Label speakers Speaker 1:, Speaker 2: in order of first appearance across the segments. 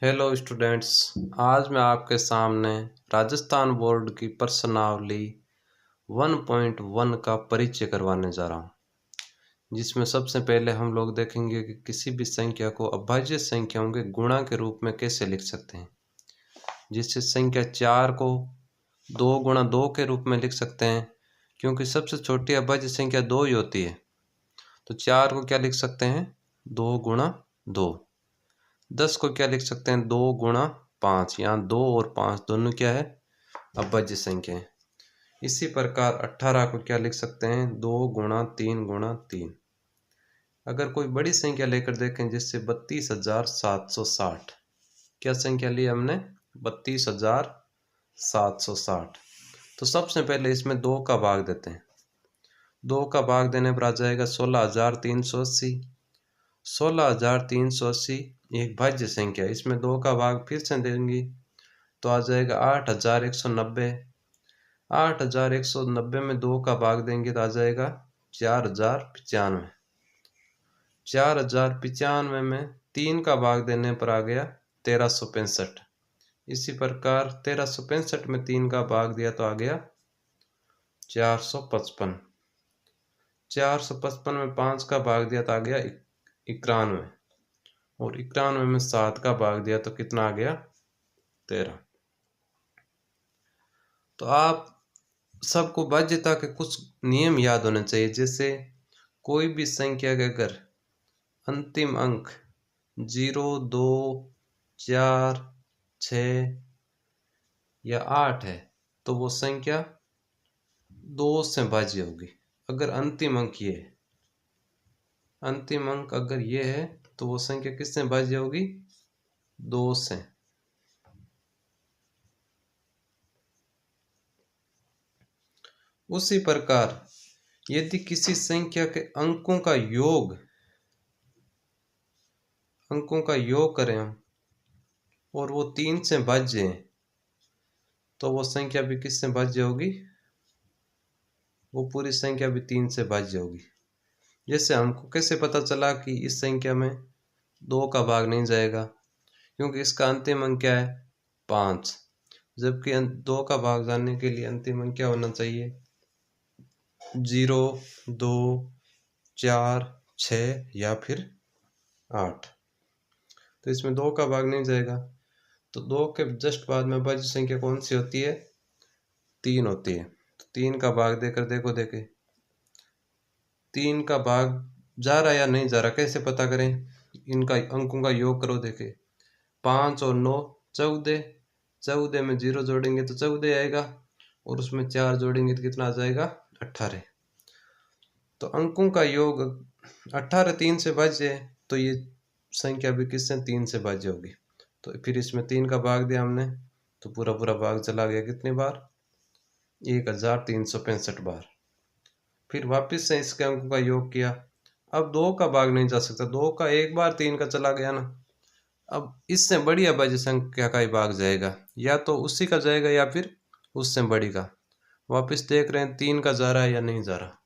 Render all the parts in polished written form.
Speaker 1: Hello students. आज मैं आपके सामने राजस्थान बोर्ड की प्रश्नावली 1.1 का परिचय करवाने जा रहा हूँ, जिसमें सबसे पहले हम लोग देखेंगे कि किसी भी संख्या को अभाज्य संख्याओं के गुणा के रूप में कैसे लिख सकते हैं। जिससे संख्या 4 को 2 गुणा 2 के रूप में लिख सकते हैं, क्योंकि सबसे छोटी अभाज्य संख्या 2 ही होती है। तो 4 को क्या लिख सकते हैं, 2 गुणा 2। 10 को क्या लिख सकते हैं, 2 गुणा 5। यहाँ 2 और 5 दोनों क्या है, अभाज्य संख्या है। इसी प्रकार 18 को क्या लिख सकते हैं, 2 गुणा 3 गुणा 3। अगर कोई बड़ी संख्या लेकर देखें, जिससे 32,760, क्या संख्या ली हमने, 32,760। तो सबसे पहले इसमें 2 का भाग देते हैं। 2 का भाग देने पर आ जाएगा 16,380। 16,380 एक भाज्य संख्या, इसमें 2 का भाग फिर से देंगे तो आ जाएगा 8,190। 8,190 में 2 का भाग देंगे तो आ जाएगा 4,095। 4,095 में 3 का भाग देने पर आ गया 1,365। इसी प्रकार 1,365 में 3 का भाग दिया तो आ गया 455। 455 में 5 का भाग दिया तो आ गया 91। और 91 में 7 का भाग दिया तो कितना आ गया, 13। तो आप सबको भाज्यता के कुछ नियम याद होने चाहिए। जैसे कोई भी संख्या के अगर अंतिम अंक 0, 2, 4, 6 या 8 है तो वो संख्या 2 से भाज्य होगी। अगर अंतिम अंक ये है, अंतिम अंक अगर ये है तो वो संख्या किससे भाज्य होगी, 2 से। उसी प्रकार यदि किसी संख्या के अंकों का योग करें हम और वो 3 से भाज्य है तो वो संख्या भी किससे भाज्य होगी, वो पूरी संख्या भी 3 से भाज्य होगी। जैसे हमको कैसे पता चला कि इस संख्या में 2 का भाग नहीं जाएगा, क्योंकि इसका अंतिम अंक क्या है, 5। जबकि 2 का भाग जाने के लिए अंतिम अंक क्या होना चाहिए, 0, 2, 4, 6 या फिर 8। तो इसमें 2 का भाग नहीं जाएगा। तो 2 के जस्ट बाद में भाज्य संख्या कौन सी होती है, 3 होती है। तो 3 का भाग देकर देखे 3 का भाग जा रहा या नहीं जा रहा, कैसे पता करें, इनका अंकों का योग करो। देखे 5 और 9 14। 14 में 0 जोड़ेंगे तो 14 आएगा, और उसमें 4 जोड़ेंगे तो कितना आ जाएगा, 18। तो अंकों का योग 18 3 से भाज्य है, तो ये संख्या भी किससे, 3 से भाज्य होगी। तो फिर इसमें 3 का भाग दिया हमने तो पूरा पूरा भाग चला गया कितनी बार, 1,365 बार। फिर वापस से इसके अंकों का योग किया। अब 2 का भाग नहीं जा सकता, 2 का एक बार 3 का चला गया ना। अब इससे बड़ी अभाज्य संख्या का ही भाग जाएगा, या तो उसी का जाएगा या फिर उससे बड़ी का। वापस देख रहे हैं 3 का जा रहा है या नहीं जा रहा।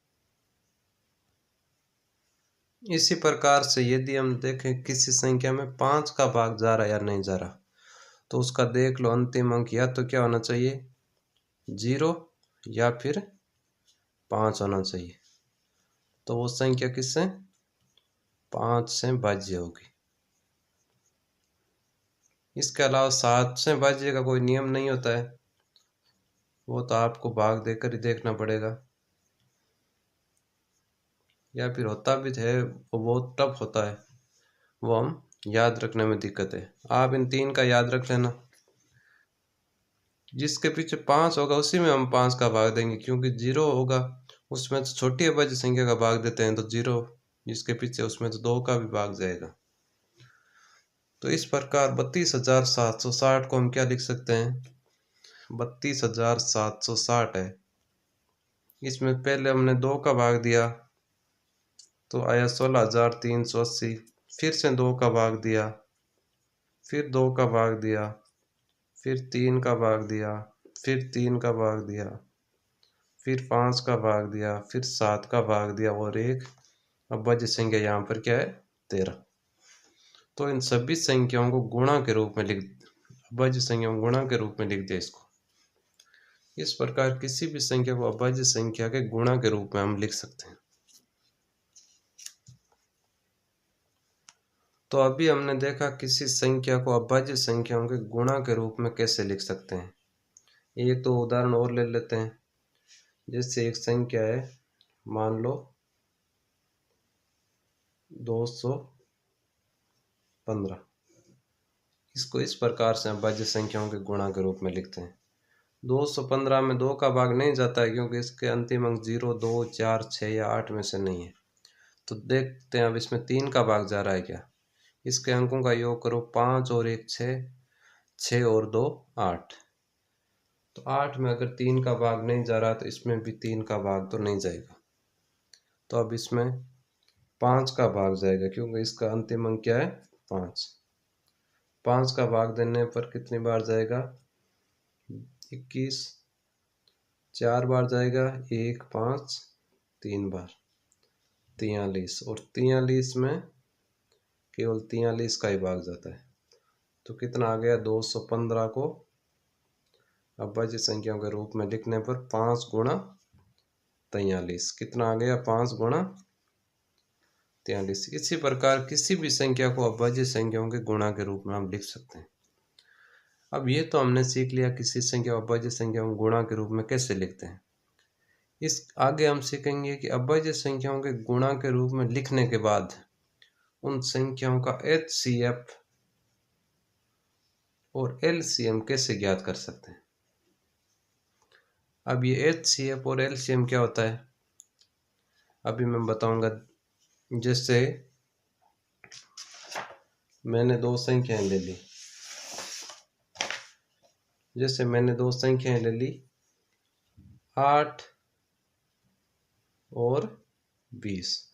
Speaker 1: इसी प्रकार से यदि हम देखें किसी संख्या में 5 का भाग जा रहा है या नहीं जा रहा, तो उसका देख लो अंतिम अंक या तो क्या होना चाहिए, 0 या फिर 5 होना चाहिए। तो वो संख्या किससे, 5 से भाज्य होगी। इसके अलावा 7 से भाज्य का कोई नियम नहीं होता है, वो तो आपको भाग देकर ही देखना पड़ेगा, या फिर होता भी है वो बहुत टफ होता है, वो हम याद रखने में दिक्कत है। आप इन 3 का याद रख लेना। जिसके पीछे 5 होगा उसी में हम 5 का भाग देंगे, क्योंकि 0 होगा उसमें तो छोटी अभाज्य संख्या का भाग देते हैं, तो 0 जिसके पीछे उसमें तो 2 का भी भाग जाएगा। तो इस प्रकार 32,760 को हम क्या लिख सकते हैं, 32,760 है। इसमें पहले हमने 2 का भाग दिया तो आया 16,380। फिर से 2 का भाग दिया, फिर 2 का भाग दिया, फिर 3 का भाग दिया, फिर 3 का भाग दिया, फिर 5 का भाग दिया, फिर 7 का भाग दिया, और एक अभाज्य संख्या यहाँ पर क्या है, 13। तो इन सभी संख्याओं को गुणा के रूप में अभाज्य संख्याओं गुणा के रूप में लिख दिया इसको। इस प्रकार किसी भी संख्या को अभाज्य संख्या के गुणा के रूप में हम लिख सकते हैं। तो अभी हमने देखा किसी संख्या को अभाज्य संख्याओं के गुणा के रूप में कैसे लिख सकते हैं। एक तो उदाहरण और ले लेते हैं। जैसे एक संख्या है, मान लो 215। इसको इस प्रकार से अभाज्य संख्याओं के गुणा के रूप में लिखते हैं। 215 में 2 का भाग नहीं जाता है क्योंकि इसके अंतिम अंक 0, 2, 4, 6 या 8 में से नहीं है। तो देखते हैं अब इसमें 3 का भाग जा रहा है क्या। इसके अंकों का योग करो, 5 और 1 6, 6 और 2 8। तो 8 में अगर 3 का भाग नहीं जा रहा तो इसमें भी 3 का भाग तो नहीं जाएगा। तो अब इसमें 5 का भाग जाएगा क्योंकि इसका अंतिम अंक क्या है, 5। 5 का भाग देने पर कितनी बार जाएगा, 21। 4 बार जाएगा, 1, 5, 3 बार, 43। और 43 में केवल 43 का ही भाग जाता है। तो कितना आ गया, 215 को अभाज्य संख्याओं के रूप में लिखने पर 5 गुणा 43 कितना आ गया, 5 गुणा 43। इसी प्रकार किसी भी संख्या को अभाज्य संख्याओं के गुणा के रूप में हम लिख सकते हैं। अब ये तो हमने सीख लिया किसी संख्या को अभाज्य संख्याओं को गुणा के रूप में कैसे लिखते हैं। इस आगे हम सीखेंगे कि अभाज्य संख्याओं के गुणा के रूप में लिखने के बाद उन संख्याओं का HCF और LCM कैसे ज्ञात कर सकते हैं। अब ये HCF और LCM क्या होता है अभी मैं बताऊंगा। जैसे मैंने दो संख्याएं ले ली, जैसे मैंने दो संख्याएं ले ली 8 और 20।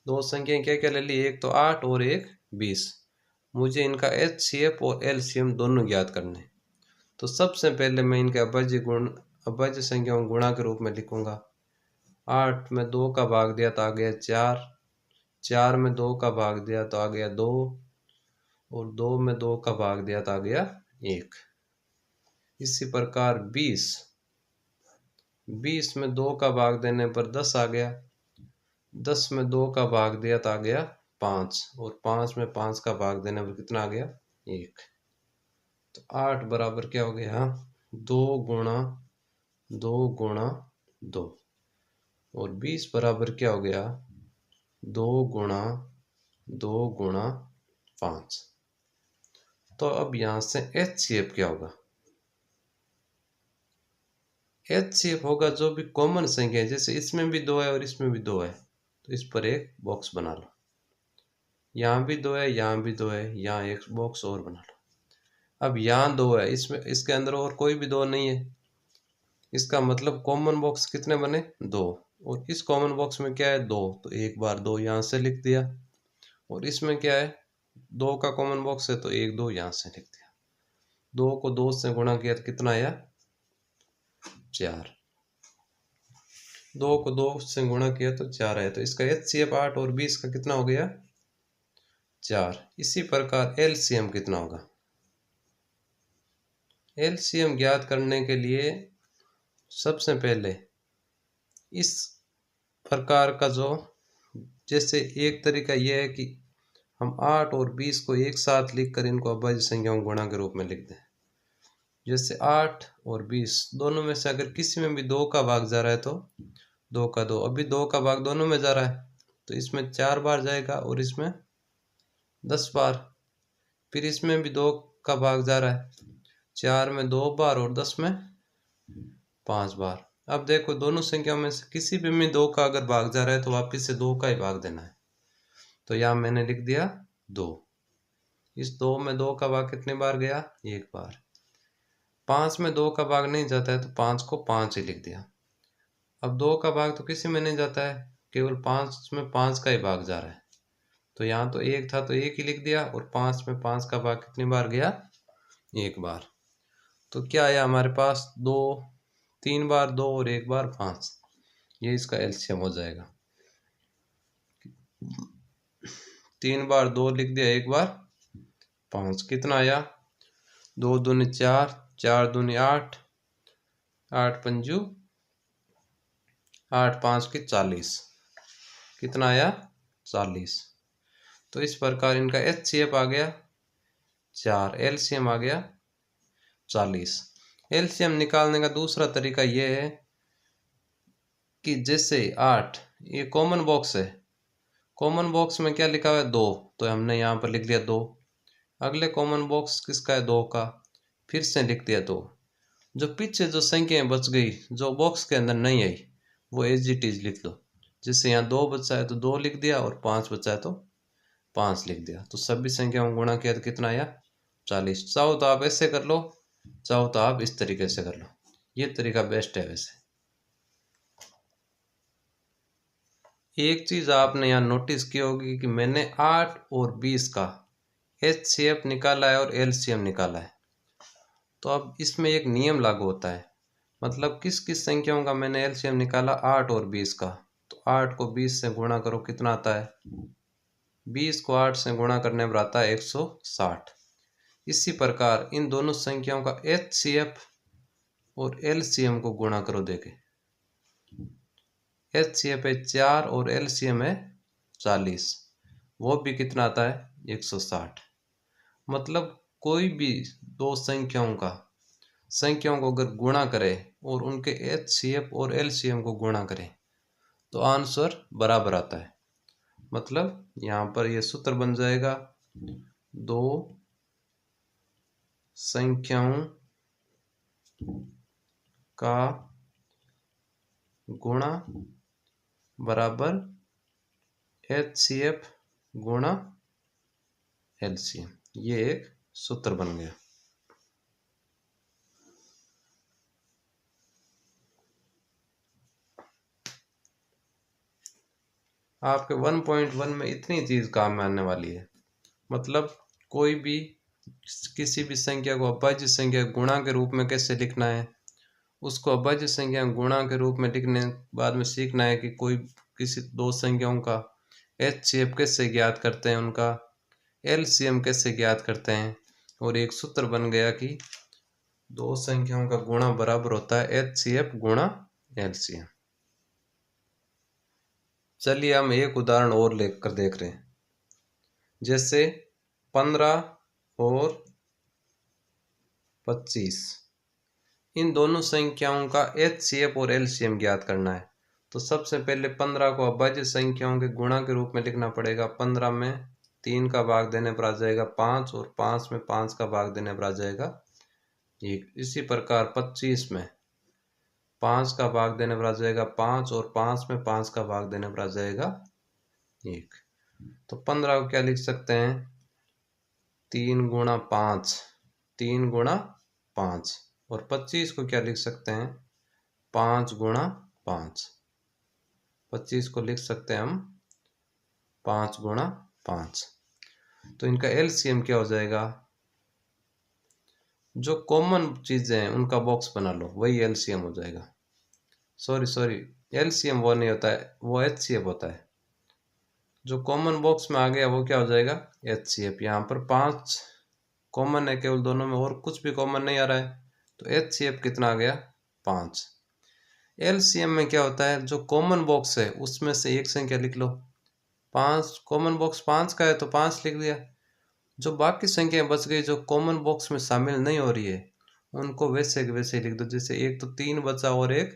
Speaker 1: दो संख्याएं क्या क्या ले ली, एक तो 8 और एक 20। मुझे इनका HCF और LCM दोनों ज्ञात करने। तो सबसे पहले मैं इनके अभाज्य संख्याओं गुणा के रूप में लिखूंगा। 8 में 2 का भाग दिया तो आ गया 4, 4 में 2 का भाग दिया तो आ गया 2, और 2 में 2 का भाग दिया तो आ गया 1। इसी प्रकार 20 में 2 का भाग देने पर 10 आ गया, 10 में 2 का भाग दिया तो आ गया 5, और 5 में 5 का भाग देने पर कितना आ गया, 1। तो 8 बराबर क्या हो गया, 2 गुणा 2 गुणा 2, और 20 बराबर क्या हो गया, 2 गुणा 2 गुणा 5। तो अब यहां से HCF क्या होगा, HCF होगा जो भी कॉमन संख्या है। जैसे इसमें भी 2 है और इसमें भी 2 है तो इस पर एक बॉक्स बना लो, यहाँ भी 2 है, यहाँ भी 2 है, यहाँ एक बॉक्स और बना लो। अब यहाँ 2 है, इसमें इसके अंदर और कोई भी 2 नहीं है, इसका मतलब कॉमन बॉक्स कितने बने, 2। और इस कॉमन बॉक्स में क्या है, 2, तो एक बार 2 यहाँ से लिख दिया। और इसमें क्या है, 2 का कॉमन बॉक्स है तो 1 2 यहाँ से लिख दिया। 2 को 2 से गुणा किया तो कितना आया, 4। 2 को 2 से गुणा किया तो 4 आया। तो इसका HCF 8 और 20 का कितना हो गया, 4। इसी प्रकार LCM कितना होगा, LCM ज्ञात करने के लिए सबसे पहले इस प्रकार का जो, जैसे एक तरीका यह है कि हम 8 और 20 को एक साथ लिखकर इनको अभाज्य संख्याओं गुणा के रूप में लिख दें। जैसे 8 और 20 दोनों में से अगर किसी में भी 2 का भाग जा रहा है तो 2 का 2, अभी 2 का भाग दोनों में जा रहा है तो इसमें 4 बार जाएगा और इसमें 10 बार। फिर इसमें भी 2 का भाग जा रहा है, 4 में 2 बार और 10 में 5 बार। अब देखो दोनों संख्याओं में से किसी भी में 2 का अगर भाग जा रहा है तो वापिस से 2 का ही भाग देना है। तो यहाँ मैंने लिख दिया 2। इस 2 में 2 का भाग कितने बार गया, 1 बार। 5 में 2 का भाग नहीं जाता है तो 5 को 5 ही लिख दिया। अब 2 का भाग तो किसी में नहीं जाता है, केवल 5 में 5 का ही भाग जा रहा है। तो यहाँ तो 1 था तो 1 ही लिख दिया, और 5 में 5 का भाग कितनी बार गया, 1 बार। तो क्या आया हमारे पास, 2 3 बार 2 और 1 बार 5। ये इसका LCM हो जाएगा। 3 बार 2 लिख दिया, 1 बार 5, कितना आया 2 दूनी 4, 4 दूनी 8, 8 पंजू 8 5 की 40, कितना आया 40। तो इस प्रकार इनका HCF आ गया 4, LCM आ गया 40। LCM निकालने का दूसरा तरीका ये है कि जैसे 8 ये कॉमन बॉक्स है, कॉमन बॉक्स में क्या लिखा हुआ है 2, तो हमने यहाँ पर लिख दिया 2। अगले कॉमन बॉक्स किसका है 2 का, फिर से लिख दिया 2। जो पीछे जो संख्याएं बच गई जो बॉक्स के अंदर नहीं आई वो एज इट इज लिख लो। जैसे यहाँ 2 बचा है तो 2 लिख दिया और 5 बचा है तो 5 लिख दिया। तो सभी संख्याओं को गुणा किया तो कितना आया 40। चाहो तो आप ऐसे कर लो, चाहो तो आप इस तरीके से कर लो, ये तरीका बेस्ट है। वैसे एक चीज आपने यहाँ नोटिस की होगी कि मैंने 8 और 20 का HCF निकाला है और LCM निकाला है। तो अब इसमें एक नियम लागू होता है, मतलब किस किस संख्याओं का मैंने LCM निकाला 8 और 20 का, तो 8 को 20 से गुणा करो कितना आता है, 20 को 8 से गुणा करने पर आता है 160। इसी प्रकार इन दोनों संख्याओं का HCF और LCM को गुणा करो, देखें HCF है 4 और LCM है 40, वो भी कितना आता है 160। मतलब कोई भी दो संख्याओं को अगर गुणा करें और उनके HCF और LCM को गुणा करें तो आंसर बराबर आता है। मतलब यहाँ पर यह सूत्र बन जाएगा, दो संख्याओं का गुणा बराबर HCF गुणा LCM, ये एक सूत्र बन गया। आपके 1.1 में इतनी चीज काम में आने वाली है। मतलब कोई भी किसी भी संख्या को अभाज्य संख्या गुणा के रूप में कैसे लिखना है, उसको अभाज्य संख्या गुणा के रूप में लिखने बाद में सीखना है कि कोई किसी दो संख्याओं का HCF कैसे ज्ञात करते हैं, उनका LCM कैसे ज्ञात करते हैं। और एक सूत्र बन गया कि दो संख्याओं का गुणा बराबर होता है HCF गुणा LCM। चलिए हम एक उदाहरण और लेकर देख रहे हैं। जैसे 15 और 25, इन दोनों संख्याओं का HCF और LCM ज्ञात करना है। तो सबसे पहले 15 को अभाज्य संख्याओं के गुणा के रूप में लिखना पड़ेगा। 15 में 3 का भाग देने पर आ जाएगा 5 और 5 में 5 का भाग देने पर आ जाएगा 1। इसी प्रकार 25 में 5 का भाग देने पर आ जाएगा 5 और 5 में 5 का भाग देने पर आ जाएगा 1। तो 15 को क्या लिख सकते हैं, 3 गुणा 5, 3 गुणा 5। और 25 को क्या लिख सकते हैं, 5 गुणा 5। 25 को लिख सकते हैं हम 5 गुणा 5। तो इनका LCM क्या हो जाएगा, जो कॉमन चीजें हैं उनका बॉक्स बना लो, वही LCM हो जाएगा। सॉरी LCM वो नहीं होता है, वो HCF होता है। जो कॉमन बॉक्स में आ गया वो क्या हो जाएगा HCF। यहाँ पर 5 कॉमन है केवल दोनों में, और कुछ भी कॉमन नहीं आ रहा है, तो HCF कितना आ गया 5। LCM में क्या होता है, जो कॉमन बॉक्स है उसमें से एक संख्या लिख लो। 5 कॉमन बॉक्स 5 का है तो 5 लिख दिया। जो बाकी संख्याएं बच गई जो कॉमन बॉक्स में शामिल नहीं हो रही है उनको वैसे के वैसे लिख दो। जैसे एक तो 3 बचा और एक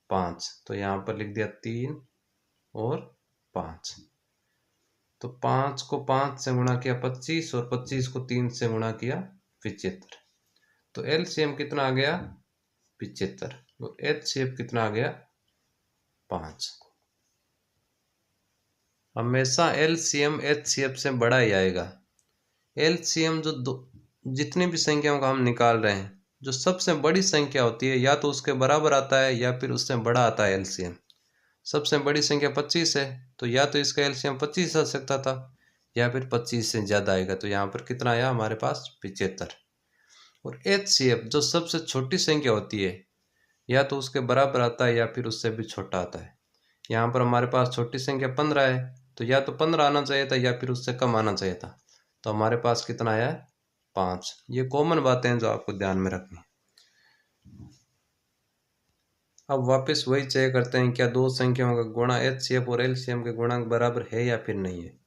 Speaker 1: 5, तो यहाँ पर लिख दिया 3 और 5। तो 5 को 5 से गुणा किया 25 और 25 को 3 से गुणा किया 75। तो LCM कितना आ गया 75 और HCF कितना आ गया 5। हमेशा LCM HCF से बड़ा ही आएगा। LCM जितनी भी संख्याओं का हम निकाल रहे हैं, जो सबसे बड़ी संख्या होती है या तो उसके बराबर आता है या फिर उससे बड़ा आता है LCM। सबसे बड़ी संख्या 25 है तो या तो इसका LCM 25 आ सकता था या फिर 25 से ज़्यादा आएगा। तो यहाँ पर कितना आया हमारे पास 75। और HCF जो सबसे छोटी संख्या होती है या तो उसके बराबर आता है या फिर उससे भी छोटा आता है। यहाँ पर हमारे पास छोटी संख्या 15 है तो या तो 15 आना चाहिए था या फिर उससे कम आना चाहिए था। तो हमारे पास कितना आया है? 5। ये कॉमन बातें हैं जो आपको ध्यान में रखनी है। अब वापस वही चेक करते हैं, क्या दो संख्याओं का गुणा एचसीएफ और एलसीएम के गुणांक बराबर है या फिर नहीं है।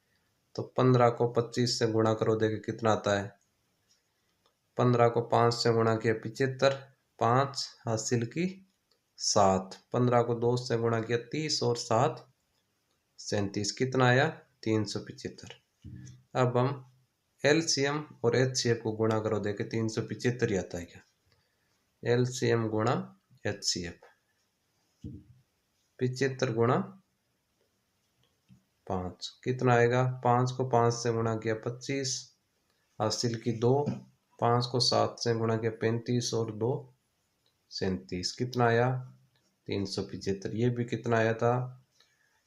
Speaker 1: तो 15 को 25 से गुणा करो, देखिए कितना आता है। 15 को 5 से गुणा किया 75, 5 हासिल की 7। 15 को 2 से गुणा किया 30 और 7 37, कितना आया? 375। अब हम एलसीएम और एचसीएफ को गुणा करो, देखे 375 ही आता है क्या। एलसीएम गुणा एचसीएफ, 75 गुणा 5 कितना आएगा? 5 को 5 से गुणा किया 25 हासिल की 2, 5 को 7 से गुणा किया 35 और 2 37, कितना आया? 375। ये भी कितना आया था?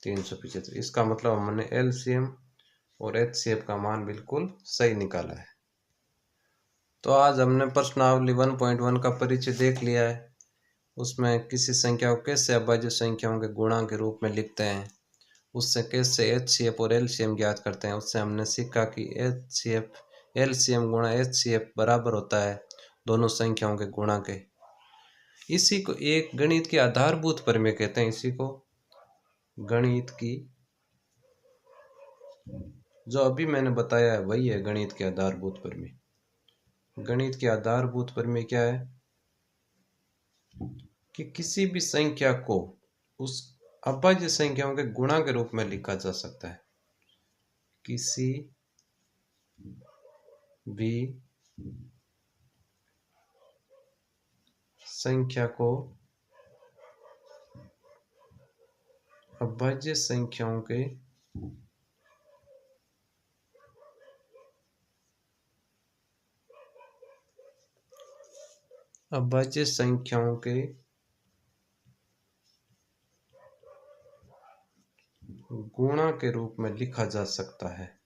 Speaker 1: 375। इसका मतलब हमने एलसीएम और एचसीएफ का मान बिल्कुल सही निकाला है। तो आज हमने प्रश्नावली 1.1 का परिचय देख लिया है। उसमें किसी संख्या को कैसे अभाज्य संख्याओं के गुणा के रूप में लिखते हैं, उससे कैसे एचसीएफ और एलसीएम ज्ञात करते हैं, उससे हमने सीखा कि एचसीएफ एलसीएम गुणा एचसीएफ बराबर होता है दोनों संख्याओं के गुणा के। इसी को एक गणित की आधारभूत प्रमेय कहते हैं। इसी को गणित की, जो अभी मैंने बताया है वही है गणित के आधारभूत प्रमेय। गणित की आधारभूत प्रमेय क्या है कि किसी भी संख्या को उस अभाज्य संख्याओं के गुणा के रूप में लिखा जा सकता है। किसी भी संख्या को अभाज्य संख्याओं के गुणा के रूप में लिखा जा सकता है।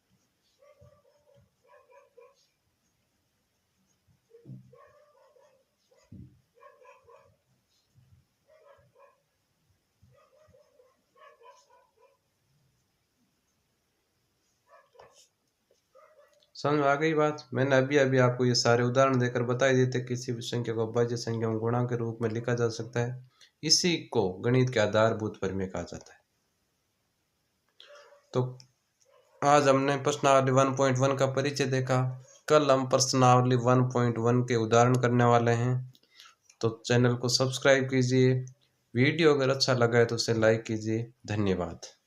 Speaker 1: समझ आ गई बात। मैंने अभी अभी आपको ये सारे उदाहरण देकर बता देते किसी भी संख्या को अभाज्य संख्या में गुणा के रूप में लिखा जा सकता है। इसी को गणित के आधारभूत प्रमेय कहा जाता है। तो आज हमने प्रश्नावली 1.1 का परिचय देखा। कल हम प्रश्नावली 1.1 के उदाहरण करने वाले हैं। तो चैनल को सब्सक्राइब कीजिए। वीडियो अगर अच्छा लगा है तो उसे लाइक कीजिए। धन्यवाद।